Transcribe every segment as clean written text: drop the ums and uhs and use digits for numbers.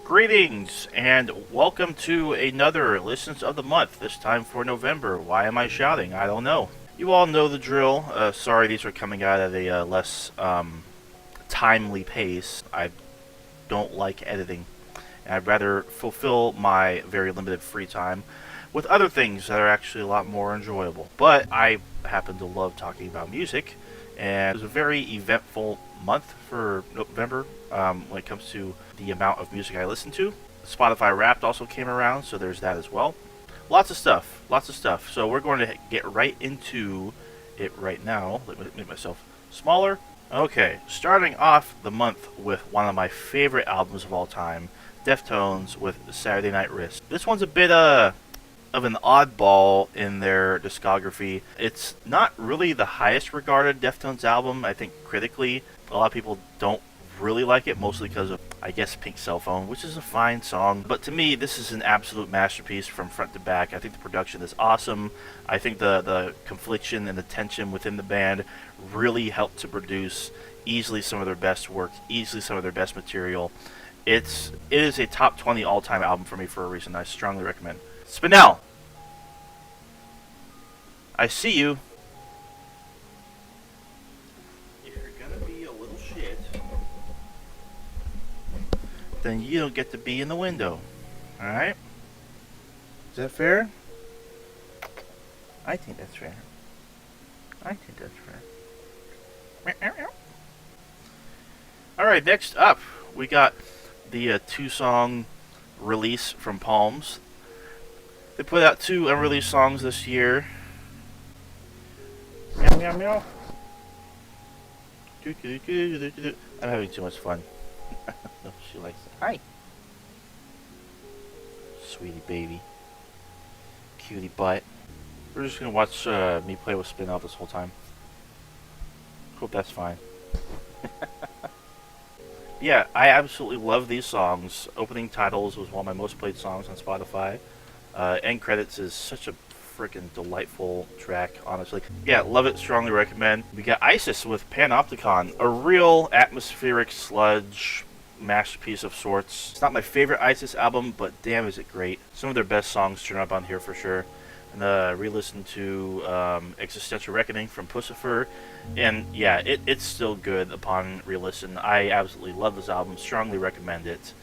Greetings and welcome to another Listens of the Month, this time for November. Why am I shouting? I don't know. You all know the drill. Sorry these are coming out at a less timely pace. I don't like editing. And I'd rather fulfill my very limited free time with other things that are actually a lot more enjoyable. But I happen to love talking about music, and it was a very eventful month for November when it comes to the amount of music I listen to. Spotify Wrapped also came around, so there's that as well. Lots of stuff. So we're going to get right into it right now. Let me make myself smaller. Okay, starting off the month with one of my favorite albums of all time, Deftones with Saturday Night Wrist. This one's a bit of an oddball in their discography. It's not really the highest regarded Deftones album, I think, critically. A lot of people don't really like it, mostly because of, I guess, Pink Cell Phone, which is a fine song. But to me, this is an absolute masterpiece from front to back. I think the production is awesome. I think the confliction and the tension within the band really helped to produce easily some of their best work, easily some of their best material. It is a top 20 all-time album for me for a reason. I strongly recommend. Spinell, I see you. If you're gonna be a little shit, then you don't get to be in the window. Alright? Is that fair? I think that's fair. Alright, next up, we got the two-song release from Palms. They put out 2 unreleased songs this year. Meow, meow, meow. I'm having too much fun. No, she likes it. Hi. Sweetie baby. Cutie butt. We're just gonna watch me play with Spinell this whole time. Hope that's fine. Yeah, I absolutely love these songs. Opening Titles was one of my most played songs on Spotify. End Credits is such a freaking delightful track, honestly. Yeah, love it, strongly recommend. We got Isis with Panopticon, a real atmospheric sludge masterpiece of sorts. It's not my favorite Isis album, but damn is it great. Some of their best songs turn up on here for sure. And re-listened to Existential Reckoning from Pussifer, and yeah, it's still good upon re-listen. I absolutely love this album, strongly recommend it.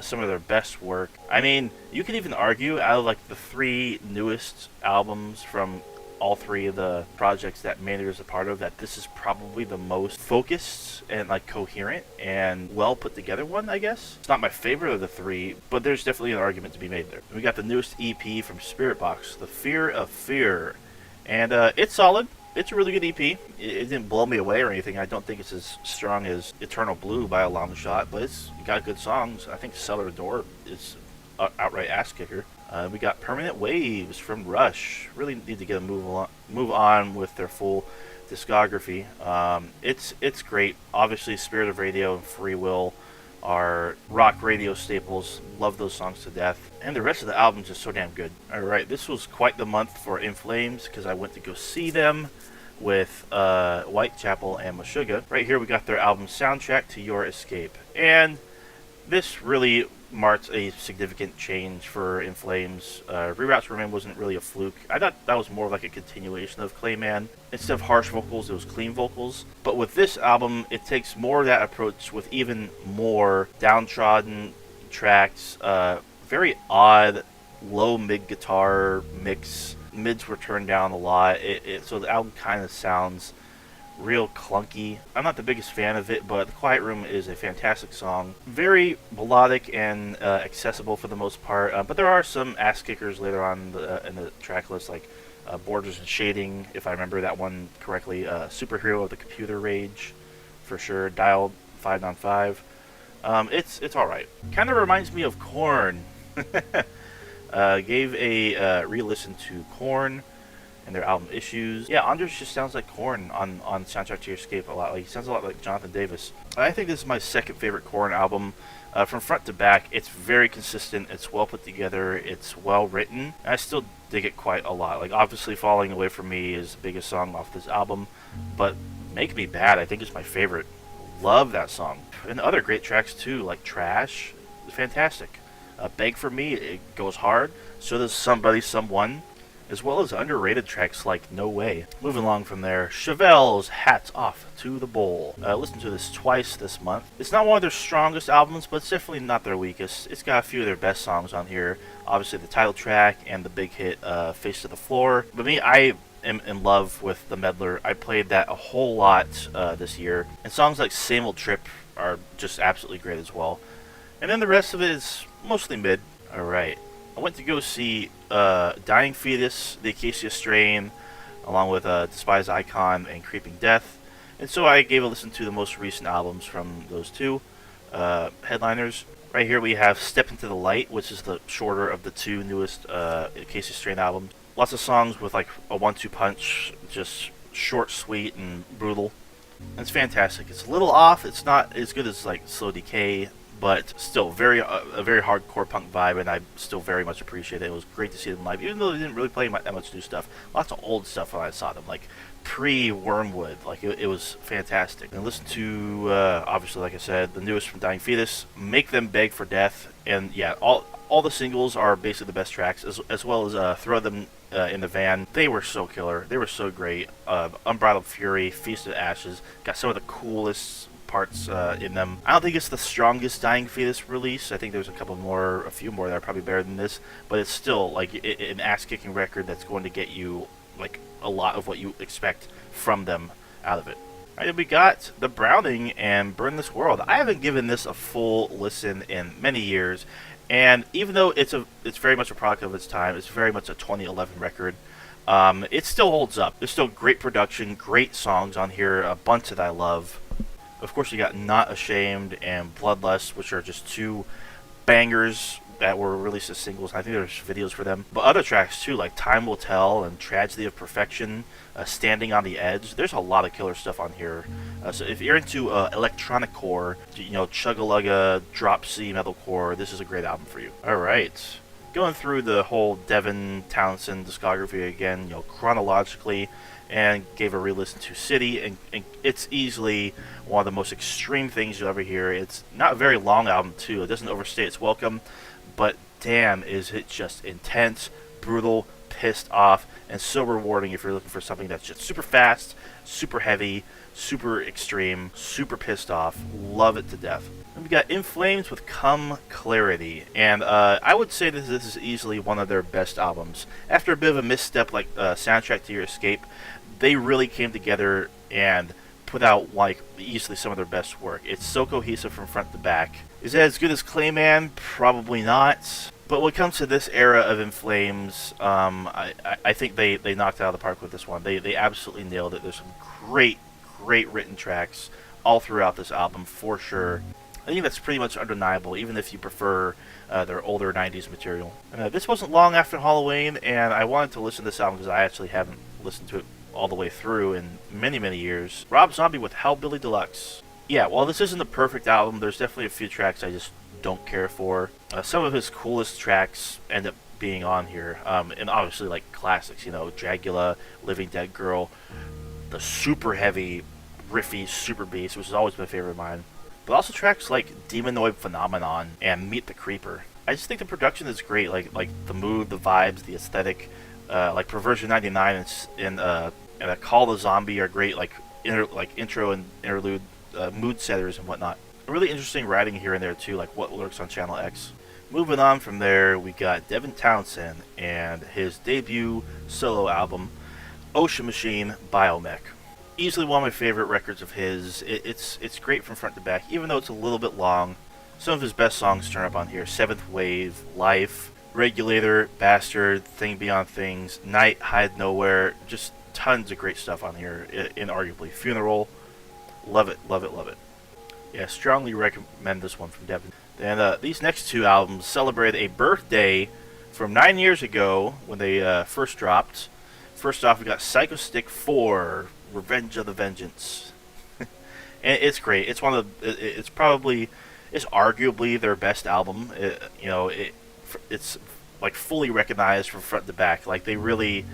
Some of their best work. I mean, you could even argue out of like the 3 newest albums from all 3 of the projects that Maynard is a part of, that this is probably the most focused and like coherent and well put together one, I guess. It's not my favorite of the 3, but there's definitely an argument to be made there. We got the newest EP from Spirit Box, The Fear of Fear, and it's solid. It's a really good EP. It didn't blow me away or anything. I don't think it's as strong as Eternal Blue by a long shot, but it's got good songs. I think Cellar Door is an outright ass kicker. We got Permanent Waves from Rush. Really need to get a move on with their full discography. It's great. Obviously, Spirit of Radio and Free Will are rock radio staples. Love those songs to death. And the rest of the album is just so damn good. Alright, this was quite the month for In Flames because I went to go see them with Whitechapel and Meshuggah. Right here we got their album Soundtrack to Your Escape. And this really marked a significant change for In Flames. Reroutes Remain wasn't really a fluke. I thought that was more like a continuation of Clayman. Instead of harsh vocals, it was clean vocals. But with this album, it takes more of that approach with even more downtrodden tracks. Very odd low mid guitar mix. Mids were turned down a lot. So the album kind of sounds real clunky. I'm not the biggest fan of it, but The Quiet Room is a fantastic song. Very melodic and accessible for the most part, but there are some ass kickers later on in the track list, like Borders and Shading, if I remember that one correctly. Superhero of the Computer Rage, for sure. Dialed 595. It's alright. Kind of reminds me of Korn. Gave a re-listen to Korn and their album Issues. Yeah, Anders just sounds like Korn on Soundtrack to Your Escape a lot. Like, he sounds a lot like Jonathan Davis. I think this is my second favorite Korn album. From front to back, it's very consistent, it's well put together, it's well written. I still dig it quite a lot. Like, obviously Falling Away From Me is the biggest song off this album, but Make Me Bad I think is my favorite. Love that song. And other great tracks too, like Trash, fantastic. Beg for Me, it goes hard. So does Somebody Someone, as well as underrated tracks like No Way. Moving along from there, Chevelle's Hats Off to the Bowl. Listened to this twice this month. It's not one of their strongest albums, but it's definitely not their weakest. It's got a few of their best songs on here. Obviously the title track and the big hit Face to the Floor. But me, I am in love with the Meddler. I played that a whole lot this year. And songs like Same Old Trip are just absolutely great as well. And then the rest of it is mostly mid. Alright. I went to go see Dying Fetus, The Acacia Strain, along with Despised Icon and Creeping Death. And so I gave a listen to the most recent albums from those two headliners. Right here we have Step Into the Light, which is the shorter of the two newest Acacia Strain albums. Lots of songs with like a 1-2 punch, just short, sweet, and brutal. And it's fantastic. It's a little off. It's not as good as like Slow Decay, but still a very hardcore punk vibe, and I still very much appreciate it. It was great to see them live, even though they didn't really play that much new stuff. Lots of old stuff when I saw them, like pre-Wormwood. Like it was fantastic. And listen to obviously, like I said, the newest from Dying Fetus, Make Them Beg for Death, and yeah, all the singles are basically the best tracks, as well as Throw Them in the Van. They were so killer. They were so great. Unbridled Fury, Feast of Ashes, got some of the coolest parts in them. I don't think it's the strongest Dying Fetus release. I think there's a few more that are probably better than this, but it's still like an ass-kicking record that's going to get you like a lot of what you expect from them out of it. Alright, we got The Browning and Burn This World. I haven't given this a full listen in many years, and even though it's very much a product of its time, it's very much a 2011 record. It still holds up. There's still great production, great songs on here, a bunch that I love. Of course, you got Not Ashamed and Bloodlust, which are just two bangers that were released as singles. I think there's videos for them. But other tracks, too, like Time Will Tell and Tragedy of Perfection, Standing on the Edge. There's a lot of killer stuff on here. So if you're into electronic core, chugga-lugga, drop C metalcore, this is a great album for you. All right. Going through the whole Devin Townsend discography again, chronologically, and gave a re-listen to City, and it's easily one of the most extreme things you'll ever hear. It's not a very long album, too. It doesn't overstay its welcome, but damn, is it just intense, brutal, pissed off, and so rewarding if you're looking for something that's just super fast, super heavy, super extreme, super pissed off. Love it to death. And we got In Flames with Come Clarity, and I would say this is easily one of their best albums. After a bit of a misstep like Soundtrack to Your Escape, they really came together and put out like easily some of their best work. It's so cohesive from front to back. Is it as good as Clayman? Probably not. But when it comes to this era of In Flames, I think they knocked it out of the park with this one. They absolutely nailed it. There's some great written tracks all throughout this album for sure. I think that's pretty much undeniable, even if you prefer their older 90s material. This wasn't long after Halloween, and I wanted to listen to this album because I actually haven't listened to it all the way through in many years. Rob Zombie with Hellbilly Deluxe. Yeah, while this isn't the perfect album, there's definitely a few tracks I just don't care for. Some of his coolest tracks end up being on here, and obviously like classics, Dragula, Living Dead Girl, the super heavy, riffy Super Beast, which is always my favorite of mine. But also tracks like Demonoid Phenomenon and Meet the Creeper. I just think the production is great, like the mood, the vibes, the aesthetic. Like Perversion 99 and Call the Zombie are great, like intro and interlude mood setters and whatnot. Really interesting writing here and there too, like What Lurks on Channel X. Moving on from there, we got Devin Townsend and his debut solo album, Ocean Machine Biomech. Easily one of my favorite records of his. It's great from front to back, even though it's a little bit long. Some of his best songs turn up on here: Seventh Wave, Life, Regulator, Bastard, Thing Beyond Things, Night, Hide Nowhere. Just tons of great stuff on here, inarguably. Funeral, love it. Yeah, strongly recommend this one from Devin. And these next two albums celebrate a birthday from 9 years ago when they first dropped. First off, we got Psychostick 4, Revenge of the Vengeance. And it's great. It's arguably their best album. It's like fully recognized from front to back. Like they really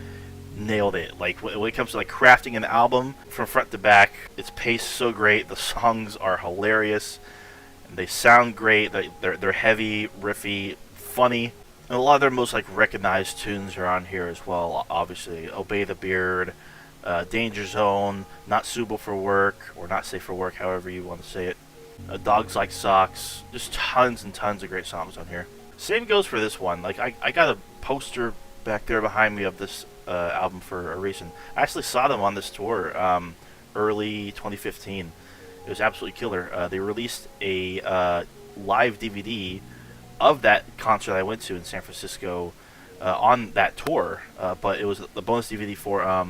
nailed it. Like when it comes to like crafting an album from front to back, it's paced so great. The songs are hilarious. They sound great. They're heavy, riffy, funny. And a lot of their most like recognized tunes are on here as well. Obviously, "Obey the Beard," "Danger Zone," "Not Suitable for Work," or "Not Safe for Work," however you want to say it. "Dogs Like Socks." Just tons and tons of great songs on here. Same goes for this one. Like I got a poster back there behind me of this album for a reason. I actually saw them on this tour early 2015. It was absolutely killer. They released a live DVD of that concert I went to in San Francisco on that tour, but it was the bonus DVD for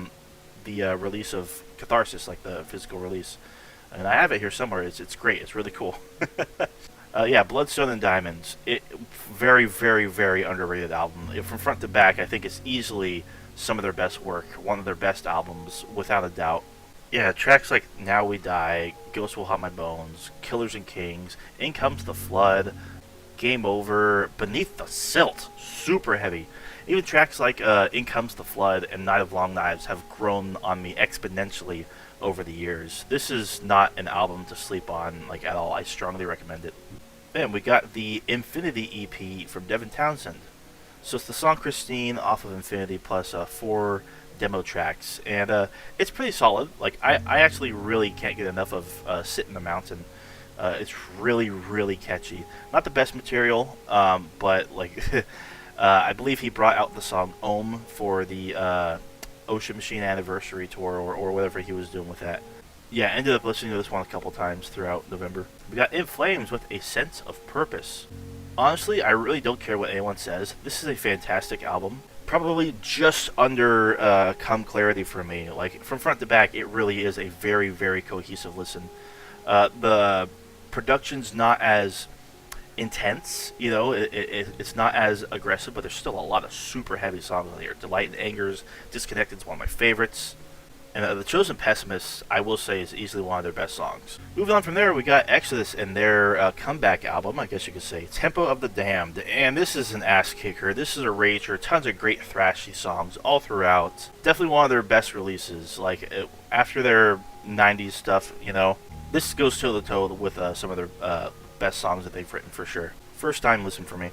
the release of Catharsis, like the physical release. And I have it here somewhere. It's great. It's really cool. Yeah, Bloodstone and Diamonds. Very, very, very underrated album. From front to back, I think it's easily some of their best work. One of their best albums, without a doubt. Yeah, tracks like "Now We Die," "Ghosts Will Haunt My Bones," "Killers and Kings," "In Comes the Flood," "Game Over," "Beneath the Silt," super heavy. Even tracks like "In Comes the Flood" and "Night of Long Knives" have grown on me exponentially over the years. This is not an album to sleep on, like, at all. I strongly recommend it. Then we got the Infinity EP from Devin Townsend. So it's the song "Christine" off of Infinity plus 4 demo tracks, and it's pretty solid. Like I actually really can't get enough of "Sit in the Mountain." It's really, really catchy. Not the best material, but like I believe he brought out the song "Om" for the Ocean Machine Anniversary Tour, or whatever he was doing with that. Yeah, ended up listening to this one a couple times throughout November. We got In Flames with "A Sense of Purpose." Honestly, I really don't care what anyone says. This is a fantastic album. Probably just under Come Clarity for me. Like, from front to back, it really is a very, very cohesive listen. The production's not as intense, you know, it's not as aggressive, but there's still a lot of super heavy songs on here. Delight and Anger's Disconnected is one of my favorites. And The Chosen Pessimist, I will say, is easily one of their best songs. Moving on from there, we got Exodus and their comeback album, I guess you could say, Tempo of the Damned. And this is an ass kicker. This is a rager. Tons of great thrashy songs all throughout. Definitely one of their best releases. Like, after their 90s stuff, you know, this goes toe-to-toe with some of their best songs that they've written for sure. First time listen for me.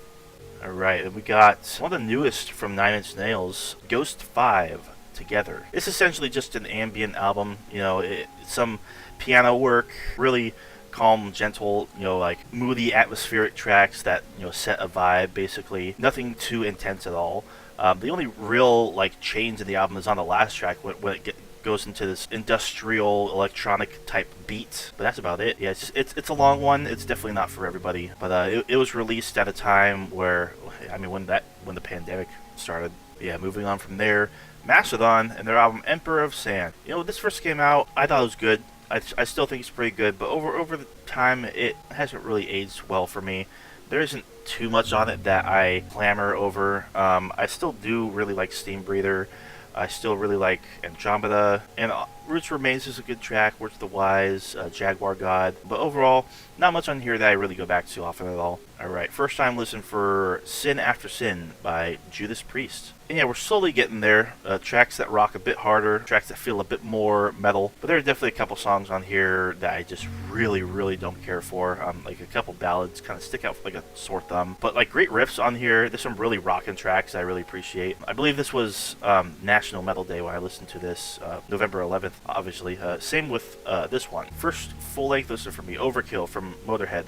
Alright, and we got one of the newest from Nine Inch Nails, Ghost 5. Together. It's essentially just an ambient album, you know, some piano work, really calm, gentle, you know, like moody atmospheric tracks that, you know, set a vibe basically. Nothing too intense at all. The only real like change in the album is on the last track when it goes into this industrial electronic type beat, but that's about it. Yeah, it's a long one. It's definitely not for everybody, but it was released at a time where, I mean, when the pandemic started. Yeah, moving on from there, Mastodon and their album Emperor of Sand. You know, when this first came out, I thought it was good. I still think it's pretty good, but over the time, it hasn't really aged well for me. There isn't too much on it that I clamor over. I still do really like Steam Breather. I still really like Andromeda, and Roots Remains is a good track, Words of the Wise, Jaguar God, but overall, not much on here that I really go back to often at all. Alright, first time listen for Sin After Sin by Judas Priest. And yeah, we're slowly getting there. Tracks that rock a bit harder, tracks that feel a bit more metal, but there are definitely a couple songs on here that I just really, really don't care for. Like a couple ballads kind of stick out like a sore thumb, but like great riffs on here. There's some really rockin' tracks I really appreciate. I believe this was National Metal Day when I listened to this, November 11th, obviously. Same with this one. First full-length listen for me, Overkill from Motorhead.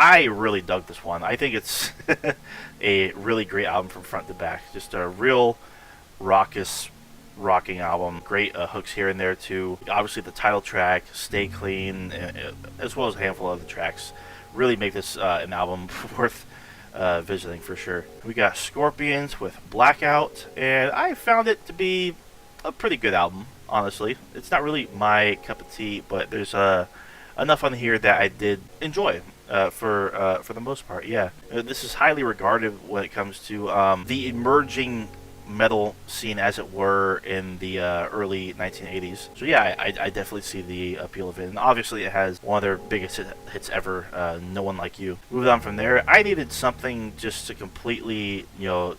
I really dug this one. I think it's a really great album from front to back. Just a real rocking album. Great hooks here and there too. Obviously the title track, Stay Clean, as well as a handful of other tracks, really make this an album worth visiting for sure. We got Scorpions with Blackout, and I found it to be a pretty good album, honestly. It's not really my cup of tea, but there's enough on here that I did enjoy. For the most part, yeah. This is highly regarded when it comes to the emerging metal scene, as it were, in the early 1980s. So yeah, I definitely see the appeal of it. And obviously it has one of their biggest hits ever, No One Like You. Moving on from there, I needed something just to completely, you know,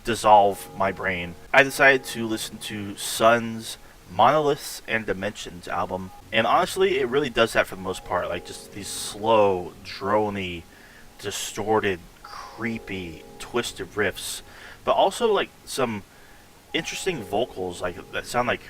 dissolve my brain. I decided to listen to Sun's Monoliths and Dimensions album. And honestly, it really does that for the most part. Like, just these slow, drony, distorted, creepy, twisted riffs. But also, like, some interesting vocals, like, that sound like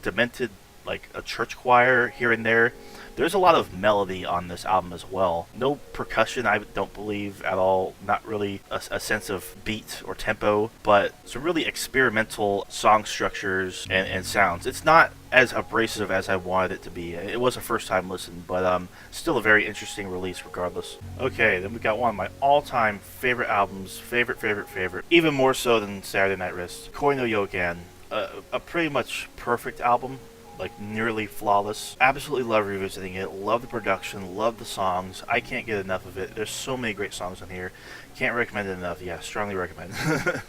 demented, like a church choir here and there. There's a lot of melody on this album as well. No percussion, I don't believe, at all. Not really a sense of beat or tempo, but some really experimental song structures and sounds. It's not as abrasive as I wanted it to be. It was a first time listen, but still a very interesting release regardless. Okay, then we got one of my all-time favorite albums, favorite, even more so than Saturday Night Wrist, Koi no Yokan. A pretty much perfect album, like nearly flawless. Absolutely love revisiting it. Love the production. Love the songs. I can't get enough of it. There's so many great songs on here. Can't recommend it enough. Yeah, strongly recommend.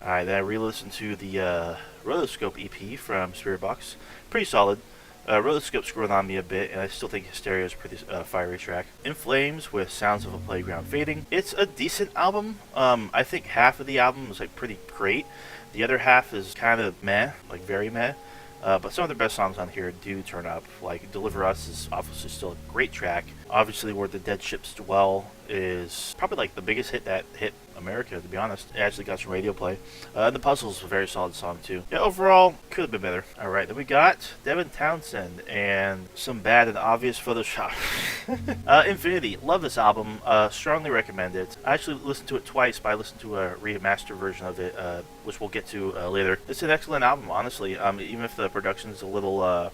Alright, then I re-listened to the Rotoscope EP from Spirit Box. Pretty solid. Rotoscope's growing on me a bit, and I still think Hysteria is a pretty fiery track. In Flames with Sounds of a Playground Fading. It's a decent album. I think half of the album is like pretty great. The other half is kind of meh, like very meh. But some of the best songs on here do turn up. Like Deliver Us is obviously still a great track. Obviously Where the Dead Ships Dwell is probably like the biggest hit that hit America, to be honest. It actually got some radio play. The Puzzle's a very solid song too. Yeah, overall, could have been better. Alright, then we got Devin Townsend and some bad and obvious Photoshop. Infinity, love this album. Strongly recommend it. I actually listened to it twice, but I listened to a remastered version of it, which we'll get to later. It's an excellent album, honestly. Even if the production's a little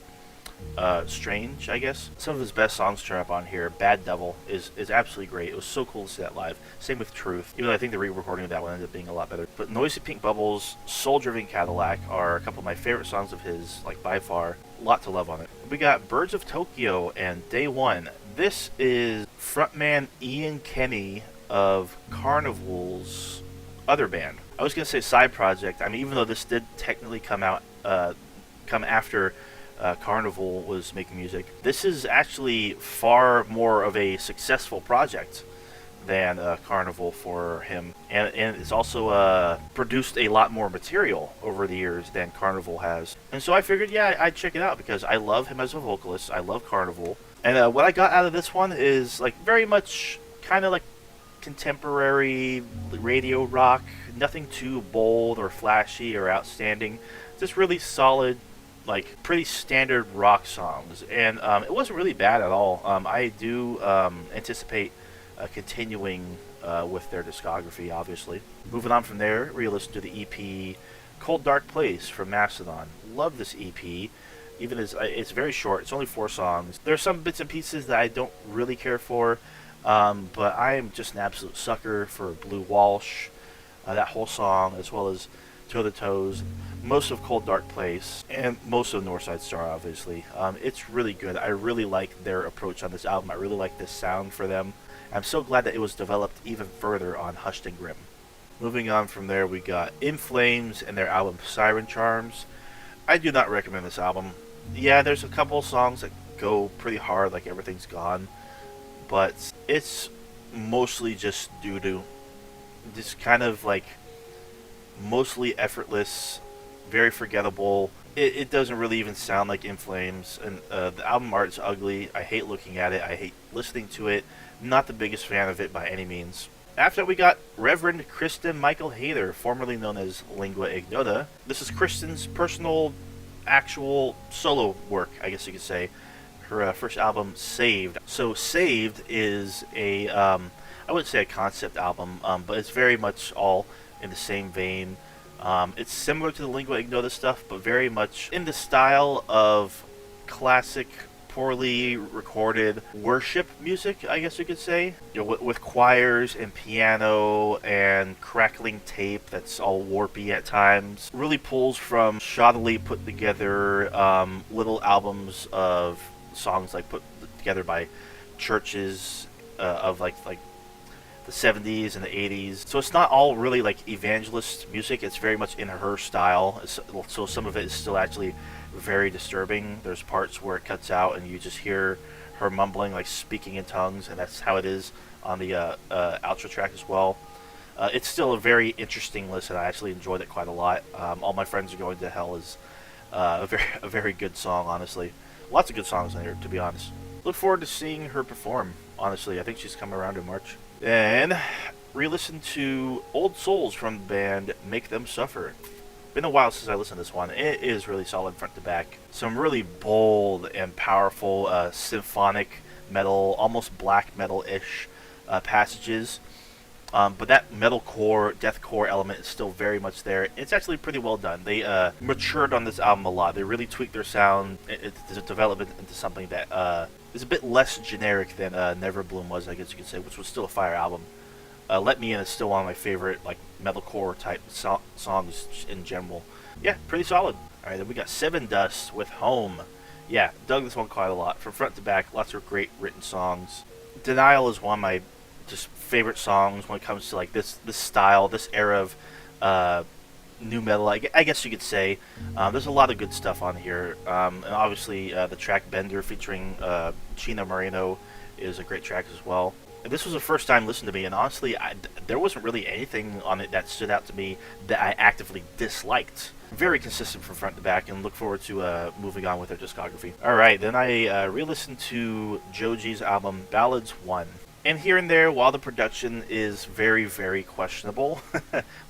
strange, I guess. Some of his best songs turn up on here. Bad Devil is absolutely great. It was so cool to see that live. Same with Truth, even though I think the re-recording of that one ended up being a lot better. But Noisy Pink Bubbles, Soul Driven Cadillac are a couple of my favorite songs of his, like by far. A lot to love on it. We got Birds of Tokyo and Day One. This is frontman Ian Kenny of Carnival's other band. I was going to say side project. I mean, even though this did technically come after Carnival was making music, this is actually far more of a successful project than Carnival for him, and it's also produced a lot more material over the years than Carnival has. And so I figured, yeah, I'd check it out because I love him as a vocalist. I love Carnival, and what I got out of this one is like very much kind of like contemporary radio rock. Nothing too bold or flashy or outstanding. Just really solid, like pretty standard rock songs, and it wasn't really bad at all. I do anticipate continuing with their discography, obviously. Moving on from there, we listened to the EP Cold Dark Place from Mastodon. Love this EP, even as it's very short. It's only 4 songs. There are some bits and pieces that I don't really care for, but I am just an absolute sucker for Blue Walsh, that whole song, as well as Toe to Toes, most of Cold Dark Place, and most of Northside Star, obviously. It's really good. I really like their approach on this album. I really like this sound for them. I'm so glad that it was developed even further on Hushed and Grim. Moving on from there, we got In Flames and their album Siren Charms. I do not recommend this album. Yeah, there's a couple songs that go pretty hard, like Everything's Gone, but it's mostly just doo-doo. Just kind of like mostly effortless, very forgettable. It doesn't really even sound like In Flames, and the album art is ugly. I hate looking at it. I hate listening to it. Not the biggest fan of it by any means. After that, we got Reverend Kristen Michael Hayter, formerly known as Lingua Ignota. This is Kristen's personal, actual solo work, I guess you could say. Her first album, Saved. So Saved is a, I wouldn't say a concept album, but it's very much all in the same vein. It's similar to the Lingua Ignota stuff, but very much in the style of classic, poorly recorded worship music, I guess you could say. You know, with choirs and piano and crackling tape that's all warpy at times. Really pulls from shoddily put together little albums of songs like put together by churches of like the 70s and the 80s. So it's not all really like evangelist music. It's very much in her style. So some of it is still actually very disturbing. There's parts where it cuts out and you just hear her mumbling, like speaking in tongues, and that's how it is on the outro track as well. It's still a very interesting listen. I actually enjoyed it quite a lot. All My Friends Are Going to Hell is A very good song, honestly. Lots of good songs in here, to be honest. Look forward to seeing her perform. Honestly, I think she's coming around in March. And re-listen to Old Souls from the band Make Them Suffer. Been a while since I listened to this one. It is really solid front to back. Some really bold and powerful symphonic metal, almost black metal-ish passages. But that metalcore, deathcore element is still very much there. It's actually pretty well done. They matured on this album a lot. They really tweaked their sound. It's developed it into something that is a bit less generic than Never Bloom was, I guess you could say, which was still a fire album. Let Me In is still one of my favorite like metalcore type songs in general. Yeah, pretty solid. All right, then we got Seven Dust with Home. Yeah, dug this one quite a lot. From front to back, lots of great written songs. Denial is one of my just favorite songs when it comes to like this style, this era of new metal, I guess you could say. There's a lot of good stuff on here, and obviously the track Bender featuring Chino Moreno is a great track as well. And this was the first time listening to me, and honestly, there wasn't really anything on it that stood out to me that I actively disliked. Very consistent from front to back, and look forward to moving on with their discography. Alright, then I re-listened to Joji's album Ballads 1. And here and there, while the production is very, very questionable,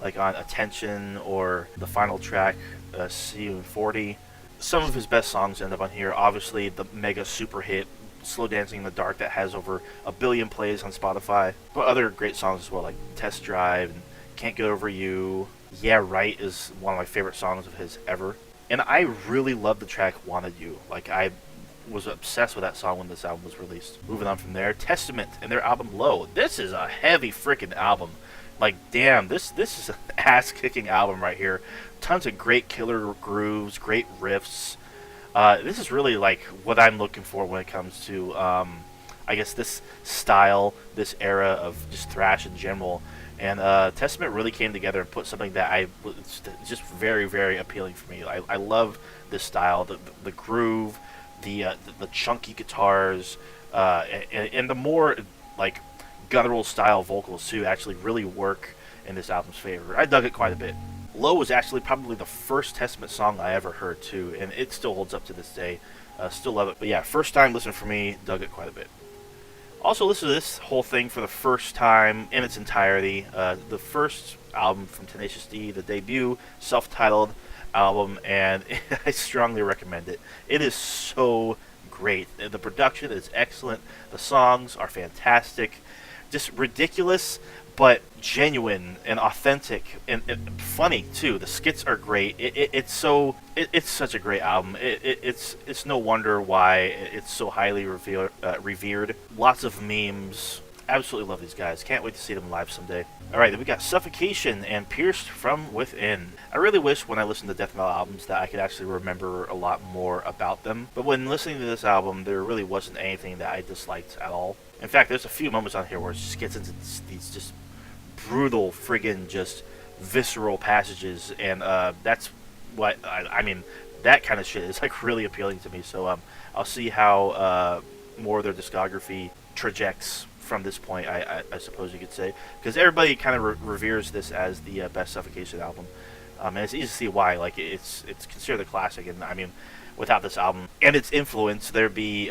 like on Attention or the final track, CU40, some of his best songs end up on here. Obviously, the mega super hit, Slow Dancing in the Dark, that has over 1 billion plays on Spotify. But other great songs as well, like Test Drive and Can't Get Over You. Yeah Right is one of my favorite songs of his ever. And I really love the track Wanted You. Like, I was obsessed with that song when this album was released. Moving on from there, Testament and their album Low. This is a heavy freaking album. Like, damn, this is an ass-kicking album right here. Tons of great killer grooves, great riffs. This is really like what I'm looking for when it comes to, I guess, this style, this era of just thrash in general. And Testament really came together and put something that was just very, very appealing for me. I love this style, the groove, the chunky guitars, and the more like guttural style vocals too actually really work in this album's favor. I dug it quite a bit. Low was actually probably the first Testament song I ever heard too, and it still holds up to this day. Still love it. But yeah, first time listen for me, dug it quite a bit. Also listened to this whole thing for the first time in its entirety. The first album from Tenacious D, the debut, self-titled album, and I strongly recommend it. It is so great. The production is excellent. The songs are fantastic. Just ridiculous, but genuine and authentic and funny too. The skits are great. It's such a great album. It's no wonder why it's so highly revered. Lots of memes. Absolutely love these guys. Can't wait to see them live someday. Alright, then we got Suffocation and Pierced from Within. I really wish when I listen to death metal albums that I could actually remember a lot more about them. But when listening to this album, there really wasn't anything that I disliked at all. In fact, there's a few moments on here where it just gets into these just brutal, friggin' just visceral passages. And that's what, I mean, that kind of shit is like really appealing to me. So I'll see how more of their discography trajects from this point, I suppose you could say, because everybody kind of reveres this as the best Suffocation album, and it's easy to see why. Like, it's considered a classic, and I mean, without this album and its influence, there'd be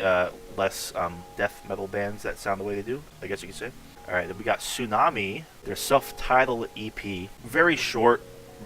less death metal bands that sound the way they do, I guess you could say. All right, then we got Tsunami, their self-titled EP, very short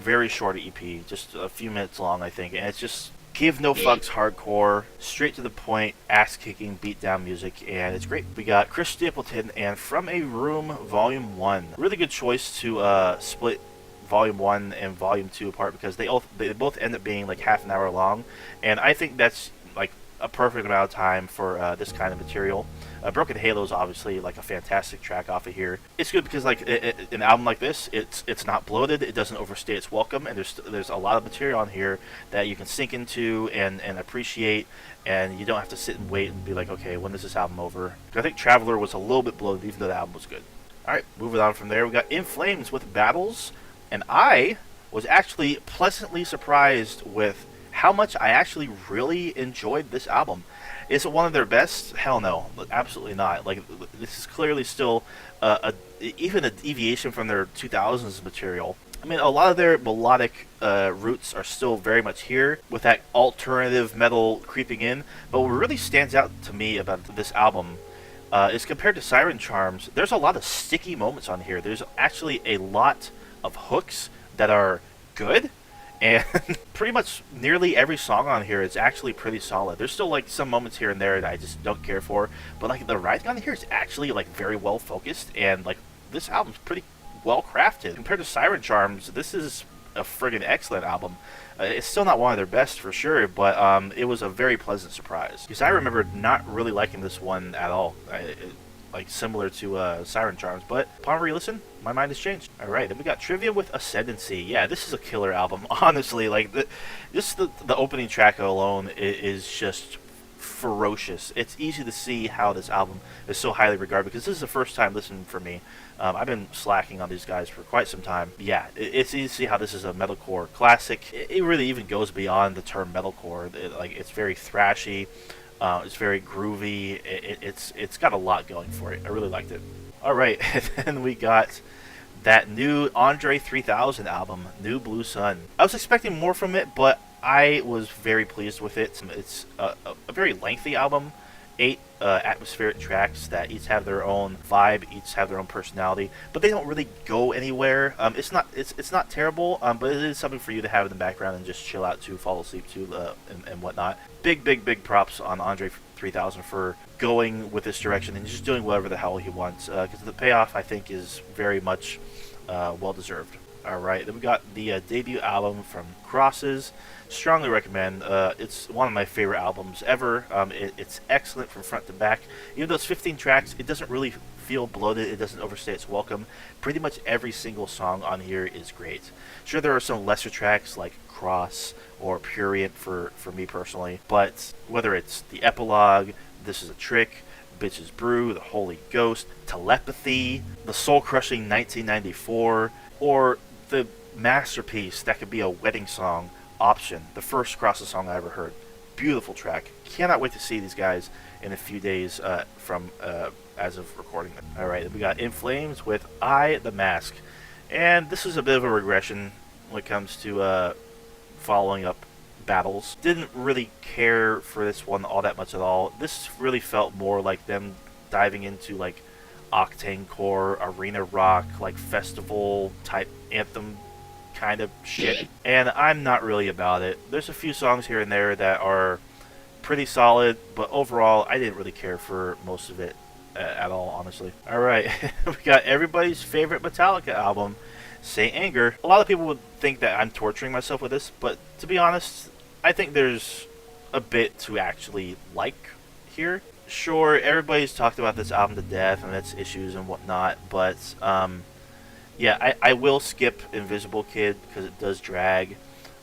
EP, just a few minutes long, I think, and it's just give no fucks hardcore, straight to the point, ass-kicking, beat-down music, and it's great. We got Chris Stapleton and From a Room Volume 1. Really good choice to split Volume 1 and Volume 2 apart because they both end up being like half an hour long, and I think that's like a perfect amount of time for this kind of material. Broken Halo is obviously like a fantastic track off of here. It's good because like an album like this, it's not bloated, it doesn't overstay its welcome, and there's a lot of material on here that you can sink into and appreciate, and you don't have to sit and wait and be like, okay, when is this album over? I think Traveler was a little bit bloated, even though the album was good. All right, moving on from there, we got In Flames with Battles, and I was actually pleasantly surprised with how much I actually really enjoyed this album. Is it one of their best? Hell no, absolutely not. Like, this is clearly still even a deviation from their 2000s material. I mean, a lot of their melodic roots are still very much here, with that alternative metal creeping in. But what really stands out to me about this album is compared to Siren Charms, there's a lot of sticky moments on here. There's actually a lot of hooks that are good, and pretty much nearly every song on here is actually pretty solid. There's still like some moments here and there that I just don't care for, but like the writing on here is actually like very well focused, and like this album's pretty well crafted. Compared to Siren Charms, this is a friggin' excellent album. It's still not one of their best for sure, but it was a very pleasant surprise. Because I remember not really liking this one at all. Like similar to Siren Charms, but upon re-listen, my mind has changed. All right, then we got Trivia with Ascendancy. Yeah, this is a killer album. Honestly, like just the opening track alone is just ferocious. It's easy to see how this album is so highly regarded because this is the first time listening for me. I've been slacking on these guys for quite some time. Yeah, it's easy to see how this is a metalcore classic. It really even goes beyond the term metalcore. Like it's very thrashy. It's very groovy. It's got a lot going for it. I really liked it. All right, and then we got that new Andre 3000 album, New Blue Sun. I was expecting more from it, but I was very pleased with it. It's a very lengthy album. 8 atmospheric tracks that each have their own vibe, each have their own personality, but they don't really go anywhere. It's not terrible, but it is something for you to have in the background and just chill out to, fall asleep to, and whatnot. Big props on Andre 3000 for going with this direction and just doing whatever the hell he wants, because the payoff, I think, is very much well deserved. Alright, then we got the debut album from Crosses. Strongly recommend. It's one of my favorite albums ever. It's excellent from front to back. Even though it's 15 tracks, it doesn't really feel bloated. It doesn't overstay its welcome. Pretty much every single song on here is great. Sure, there are some lesser tracks like Cross or Purient for me personally, but whether it's the epilogue, This Is a Trick, Bitches Brew, The Holy Ghost, Telepathy, the soul-crushing 1994, or the masterpiece that could be a wedding song, Option, the first Crosses song I ever heard. Beautiful track. Cannot wait to see these guys in a few days from as of recording them. Alright, we got In Flames with I, The Mask. And this is a bit of a regression when it comes to following up battles. Didn't really care for this one all that much at all. This really felt more like them diving into like octane core, arena rock, like festival type anthem kind of shit, and I'm not really about it. There's a few songs here and there that are pretty solid, but overall I didn't really care for most of it at all, honestly. Alright, we got everybody's favorite Metallica album, Saint Anger. A lot of people would think that I'm torturing myself with this, but to be honest, I think there's a bit to actually like here. Sure, everybody's talked about this album to death and its issues and whatnot, but yeah, I will skip Invisible Kid because it does drag.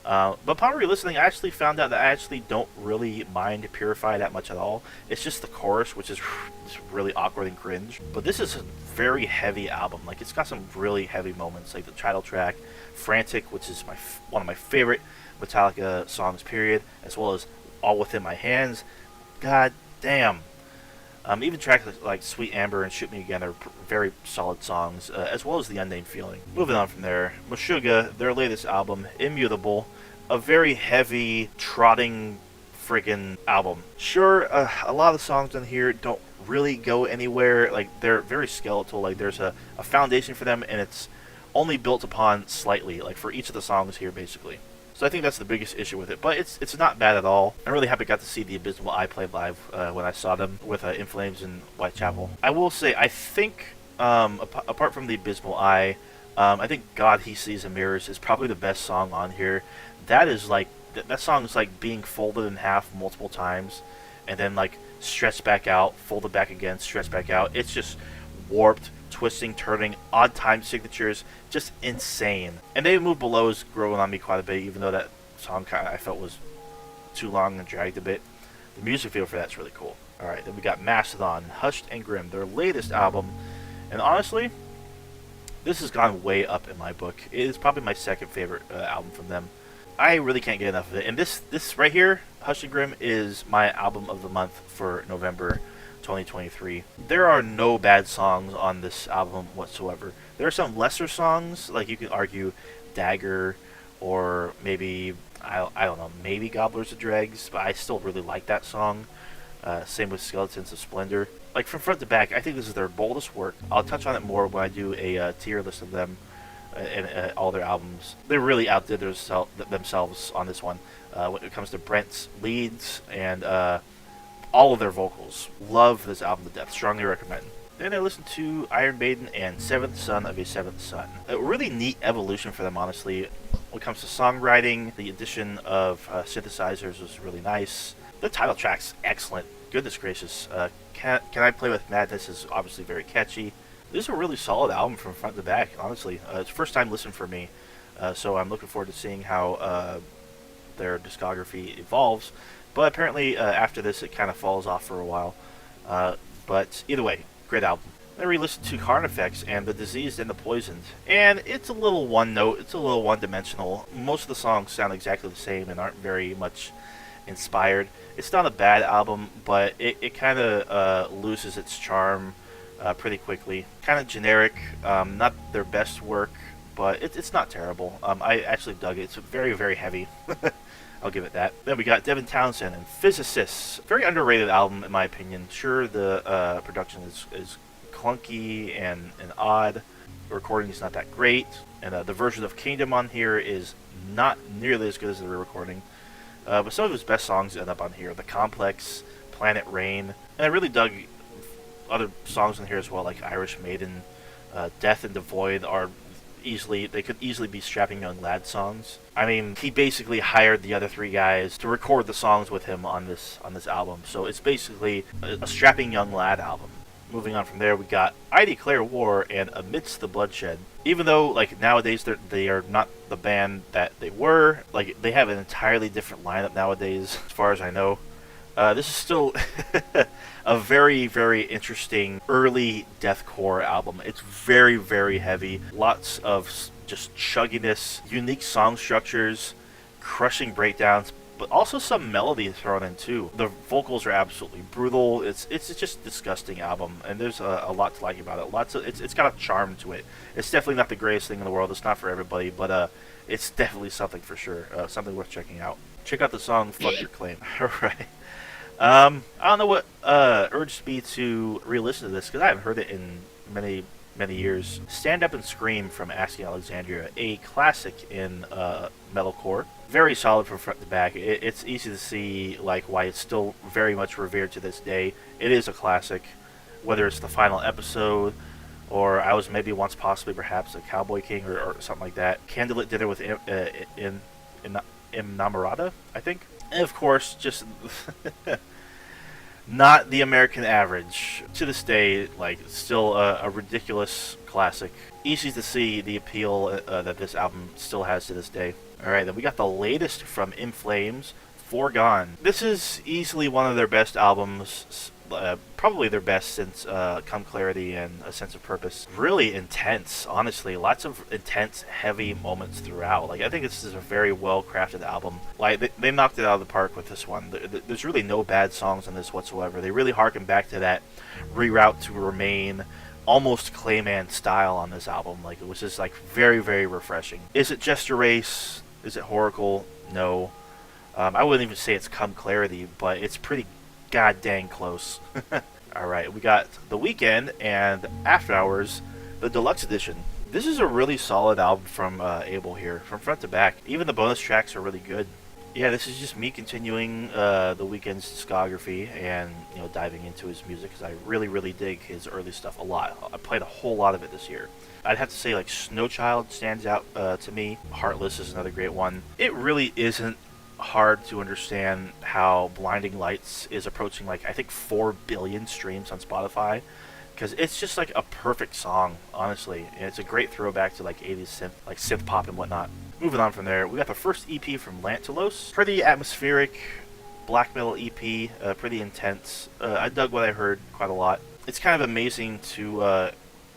But upon re-listening, I actually found out that I actually don't really mind Purify that much at all. It's just the chorus, which is just really awkward and cringe. But this is a very heavy album. Like, it's got some really heavy moments, like the title track, Frantic, which is one of my favorite Metallica songs, period, as well as All Within My Hands. God damn. Even tracks like Sweet Amber and Shoot Me Again are very solid songs, as well as The Unnamed Feeling. Moving on from there, Meshuggah, their latest album, Immutable, a very heavy, trotting friggin' album. Sure, a lot of the songs on here don't really go anywhere. Like, they're very skeletal. Like, there's a foundation for them, and it's only built upon slightly, like for each of the songs here, basically. So I think that's the biggest issue with it, but it's not bad at all. I'm really happy I got to see the Abysmal Eye play live when I saw them with In Flames in Whitechapel. I will say, I think, apart from the Abysmal Eye, I think God He Sees and Mirrors is probably the best song on here. That is like, that song is like being folded in half multiple times, and then like stretched back out, folded back again, stretched back out. It's just warped, twisting, turning, odd time signatures, just insane. And They Move Below is growing on me quite a bit, even though that song kind of, I felt was too long and dragged a bit. The music video for that's really cool. Alright, then we got Mastodon, Hushed and Grim, their latest album. And honestly, this has gone way up in my book. It is probably my second favorite album from them. I really can't get enough of it. And this right here, Hushed and Grim, is my album of the month for November 2023. There are no bad songs on this album whatsoever. There are some lesser songs, like you can argue Dagger, or maybe, I don't know, maybe Gobblers of Dregs, but I still really like that song. Same with Skeletons of Splendor. Like, from front to back, I think this is their boldest work. I'll touch on it more when I do a tier list of them and all their albums. They really outdid themselves on this one when it comes to Brent's leads and all of their vocals. Love this album to death. Strongly recommend. Then I listened to Iron Maiden and Seventh Son of a Seventh Son. A really neat evolution for them, honestly. When it comes to songwriting, the addition of synthesizers was really nice. The title track's excellent. Goodness gracious. Can I Play With Madness is obviously very catchy. This is a really solid album from front to back, honestly. It's first time listen for me, so I'm looking forward to seeing how their discography evolves. But apparently after this it kind of falls off for a while. But either way, great album. Then we listened to Carnifex and The Diseased and the Poisoned. And it's a little one note, it's a little one dimensional. Most of the songs sound exactly the same and aren't very much inspired. It's not a bad album, but it kind of loses its charm pretty quickly. Kind of generic, not their best work, but it's not terrible. I actually dug it. It's very, very heavy. I'll give it that. Then we got Devin Townsend and Physicists. Very underrated album, in my opinion. Sure, the production is clunky and odd. The recording is not that great. And the version of Kingdom on here is not nearly as good as the re-recording. But some of his best songs end up on here. The Complex, Planet Rain. And I really dug other songs on here as well, like Irish Maiden. Death and the Void are they could easily be Strapping Young Lad songs. I mean, he basically hired the other three guys to record the songs with him on this album. So it's basically a Strapping Young Lad album. Moving on from there, we got I Declare War and Amidst the Bloodshed. Even though, like, nowadays they are not the band that they were, like, they have an entirely different lineup nowadays, as far as I know. This is still a very, very interesting early deathcore album. It's very, very heavy. Lots of just chugginess, unique song structures, crushing breakdowns, but also some melody thrown in too. The vocals are absolutely brutal. It's just a disgusting album, and there's a lot to like about it. It's got a charm to it. It's definitely not the greatest thing in the world. It's not for everybody, but it's definitely something for sure. Something worth checking out. Check out the song "Fuck Your Claim." All right. I don't know what urged me to re-listen to this because I haven't heard it in many years. Stand Up and Scream from Asking Alexandria, a classic in metalcore. Very solid from front to back. It's easy to see like why it's still very much revered to this day. It is a classic, whether it's the final episode or I Was Maybe Once Possibly Perhaps a Cowboy King or something like that. Candlelit Dinner with Namorada, I think. And of course, just not the American average. To this day, like, still a ridiculous classic. Easy to see the appeal that this album still has to this day. Alright, then we got the latest from In Flames, Foregone. This is easily one of their best albums, probably their best since Come Clarity and A Sense of Purpose. Really intense, honestly. Lots of intense, heavy moments throughout. Like, I think this is a very well-crafted album. Like, they knocked it out of the park with this one. There's really no bad songs on this whatsoever. They really harken back to that Reroute to Remain, almost Clayman style on this album. Like, it was just, like, very, very refreshing. Is it Just a Race? Is it Horacle? No. I wouldn't even say it's Come Clarity, but it's pretty god dang close. Alright, we got The Weeknd and After Hours, the Deluxe Edition. This is a really solid album from Abel here, from front to back. Even the bonus tracks are really good. Yeah, this is just me continuing The Weeknd's discography and, you know, diving into his music because I really, really dig his early stuff a lot. I played a whole lot of it this year. I'd have to say, like, Snow Child stands out to me. Heartless is another great one. It really isn't hard to understand how Blinding Lights is approaching, like, I think 4 billion streams on Spotify, because it's just like a perfect song, honestly, and it's a great throwback to like 80s synth pop and whatnot. Moving on from there, we got the first EP from Lantelos. Pretty atmospheric black metal EP, pretty intense. I dug what I heard quite a lot. It's kind of amazing to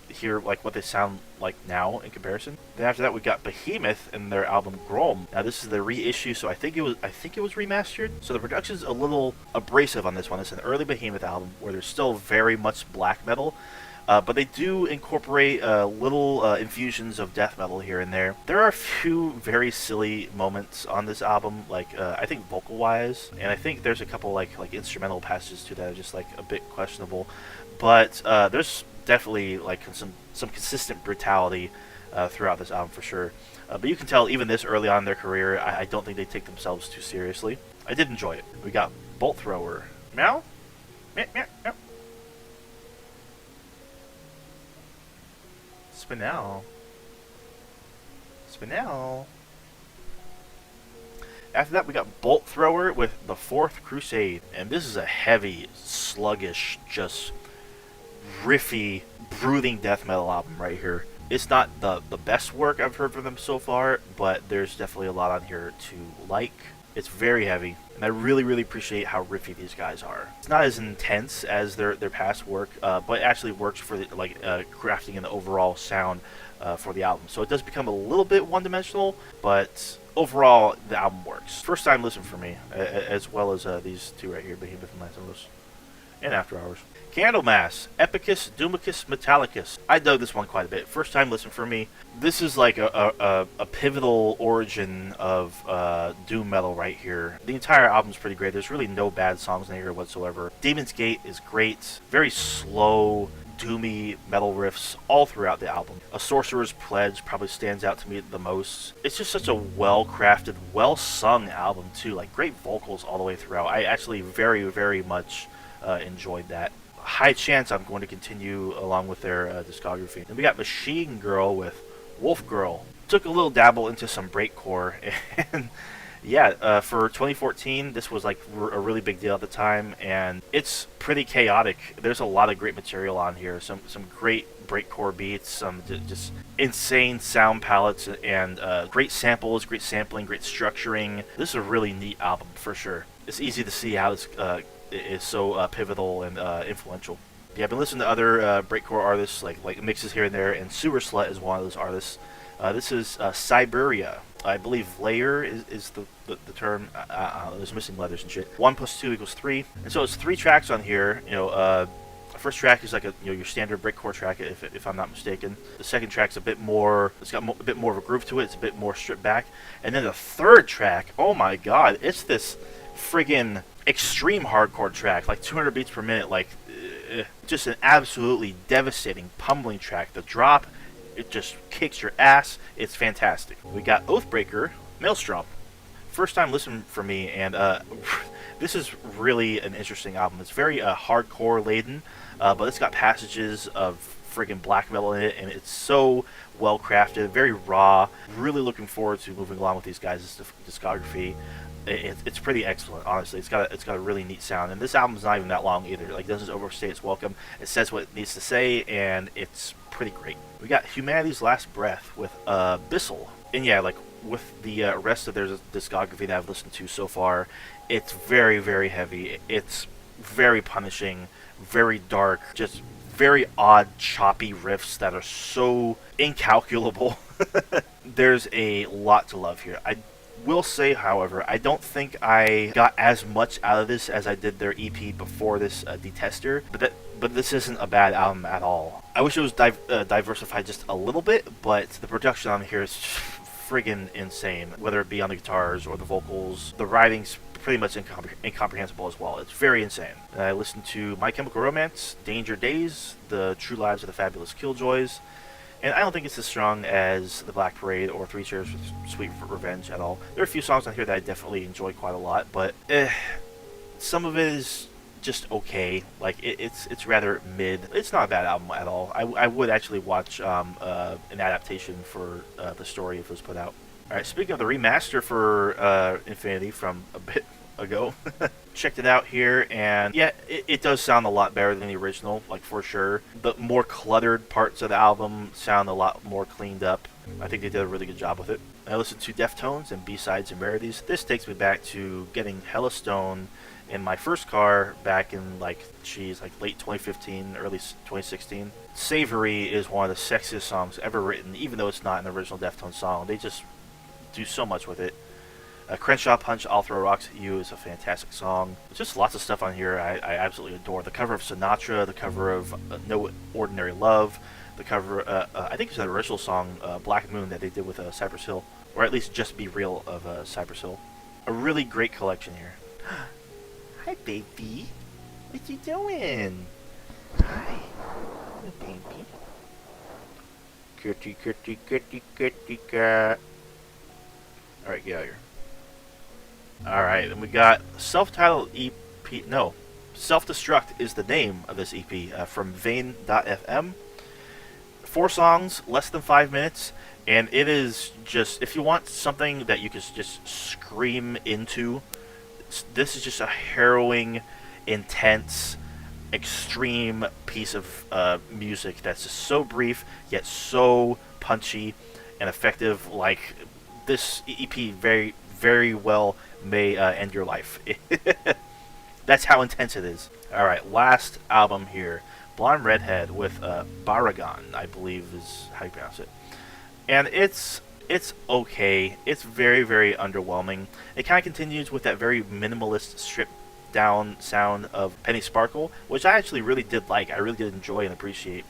hear like what they sound like now in comparison. Then after that, we got Behemoth and their album Grom. Now this is the reissue, so I think it was remastered. So the production's a little abrasive on this one. It's an early Behemoth album where there's still very much black metal, but they do incorporate little infusions of death metal here and there. There are a few very silly moments on this album, like I think vocal wise, and I think there's a couple like instrumental passages too that are just like a bit questionable. But there's definitely like some consistent brutality throughout this album for sure. But you can tell even this early on in their career, I don't think they take themselves too seriously. I did enjoy it. We got Bolt Thrower. Meow? Meow, meow, meow. Spinel. Spinel. After that, we got Bolt Thrower with The Fourth Crusade. And this is a heavy, sluggish, just riffy, brooding death metal album right here. It's not the best work I've heard from them so far, but there's definitely a lot on here to like. It's very heavy, and I really, really appreciate how riffy these guys are. It's not as intense as their past work, but it actually works for crafting an overall sound for the album. So it does become a little bit one-dimensional, but overall the album works. First time listen for me, as well as these two right here, Behemoth and Lancelos, and After Hours. Candlemass, Epicus, Doomicus, Metallicus. I dug this one quite a bit. First time listen for me. This is like a pivotal origin of doom metal right here. The entire album's pretty great. There's really no bad songs in here whatsoever. Demon's Gate is great. Very slow, doomy metal riffs all throughout the album. A Sorcerer's Pledge probably stands out to me the most. It's just such a well-crafted, well-sung album too. Like great vocals all the way throughout. I actually very, very much enjoyed that. High chance I'm going to continue along with their discography. Then we got Machine Girl with Wolf Girl. Took a little dabble into some breakcore, and yeah, for 2014, this was like a really big deal at the time, and it's pretty chaotic. There's a lot of great material on here. Some great breakcore beats, some just insane sound palettes, and great samples, great sampling, great structuring. This is a really neat album for sure. It's easy to see how this is so pivotal and influential. Yeah, I've been listening to other breakcore artists, like mixes here and there, and Sewer Slut is one of those artists. This is Siberia. I believe layer is the term. There's missing letters and shit. 1 + 2 = 3, and so it's 3 tracks on here. First track is like your standard breakcore track, if I'm not mistaken. The second track's a bit more. It's got a bit more of a groove to it. It's a bit more stripped back, and then the third track. Oh my god, it's this friggin' extreme hardcore track, like 200 beats per minute, like just an absolutely devastating, pummeling track. The drop, it just kicks your ass. It's fantastic. We got Oathbreaker, Maelstrom. First time listen for me, and this is really an interesting album. It's very hardcore laden, but it's got passages of friggin' black metal in it, and it's so well crafted, very raw. Really looking forward to moving along with these guys' discography. It's pretty excellent, honestly. It's got a really neat sound, and this album's not even that long either. Like, it doesn't overstay its welcome. It says what it needs to say, and it's pretty great. We got Humanity's Last Breath with Bissell, and yeah, like with the rest of their discography that I've listened to so far, it's very, very heavy. It's very punishing, very dark, just very odd, choppy riffs that are so incalculable. There's a lot to love here. I will say, however, I don't think I got as much out of this as I did their EP before this, Detester, but this isn't a bad album at all. I wish it was diversified just a little bit, but the production on here is friggin' insane, whether it be on the guitars or the vocals. The writing's pretty much incomprehensible as well. It's very insane. I listened to My Chemical Romance, Danger Days, The True Lives of the Fabulous Killjoys, and I don't think it's as strong as The Black Parade or Three Cheers for Sweet Revenge at all. There are a few songs on here that I definitely enjoy quite a lot, but some of it is just okay. Like, it's rather mid. It's not a bad album at all. I would actually watch an adaptation for the story if it was put out. Alright, speaking of the remaster for Infinity from a bit ago, checked it out here, and yeah, it does sound a lot better than the original, like for sure. The more cluttered parts of the album sound a lot more cleaned up. I think they did a really good job with it. I listened to Deftones and B-Sides and Rarities. This takes me back to getting hella stoned in my first car back in like late 2015, early 2016. Savory is one of the sexiest songs ever written, even though it's not an original Deftones song. They just do so much with it. Crenshaw Punch, I'll Throw Rocks at You is a fantastic song. Just lots of stuff on here I absolutely adore. The cover of Sinatra, the cover of No Ordinary Love, the cover, I think it's the original song, Black Moon, that they did with Cypress Hill, or at least Just Be Real of Cypress Hill. A really great collection here. Hi, baby. What you doing? Hi. Baby. Kitty, kitty, kitty, kitty, cat. Alright, get out of here. Alright, and we got self-titled EP. No, Self-Destruct is the name of this EP from Vane.fm. 4 songs, less than 5 minutes, and it is just, if you want something that you can just scream into, this is just a harrowing, intense, extreme piece of music that's just so brief yet so punchy and effective. Like, this EP very, very well may end your life. That's how intense it is. Alright, last album here, Blonde Redhead with Baragon, I believe is how you pronounce it. And it's okay. It's very, very underwhelming. It kind of continues with that very minimalist, stripped down sound of Penny Sparkle, which I actually really did like. I really did enjoy and appreciate.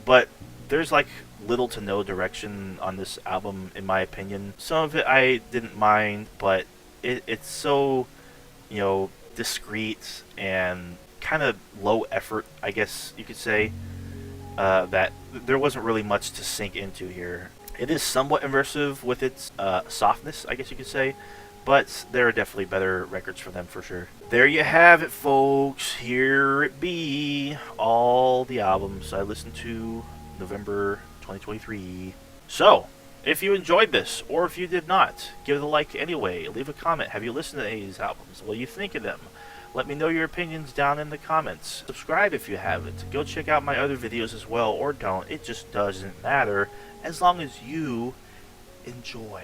But there's like little to no direction on this album, in my opinion. Some of it I didn't mind, but it's so, you know, discreet and kind of low effort, I guess you could say, that there wasn't really much to sink into here. It is somewhat immersive with its softness, I guess you could say, but there are definitely better records for them for sure. There you have it, folks. Here it be. All the albums I listened to November 2023. So, if you enjoyed this, or if you did not, give it a like anyway. Leave a comment. Have you listened to any of these albums? What do you think of them? Let me know your opinions down in the comments. Subscribe if you haven't. Go check out my other videos as well, or don't. It just doesn't matter, as long as you enjoy.